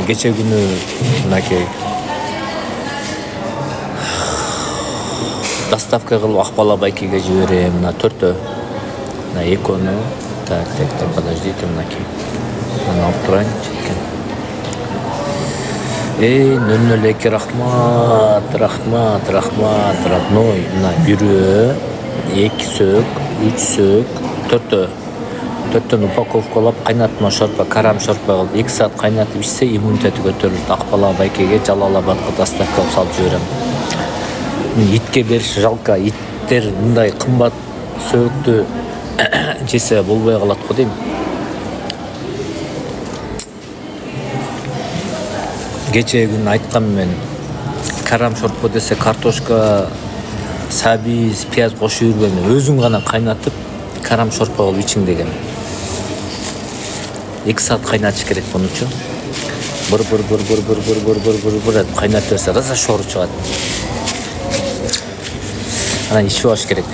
Geçe günü mынакей доставка кылып Акбала байкеге жиберем. Мына 4-тө. Мына 2-нü. Так, подождите, мынакей. Мына алып турайын жеткен. Нөл-нөл 2 рахмат, родной. Мына 1, 2 сөк, 3 сөк, 4-төн упаковкалап кайнатма шорпа, карам шорпа кылып 2 саат кайнатып ичсе иммунитети көтөрүлөт. Акбала байкеге Жалалабадка доставка кылып салып жиберем. Итке бериш жалко, иттер мындай кымбат сөктү жесе болбой калат го дейм. Geçe gün ayткам мен карам шорпо десе картошка, сабиз, пияз кошуп жүрбөйм. Өзүң гана кайнатып карам шорпо кылып ичиң деген. 2 саат кайнатыш керек мунучу. Быр кайнатып берсе раза шору чыгат. Ana içi hoş gerek.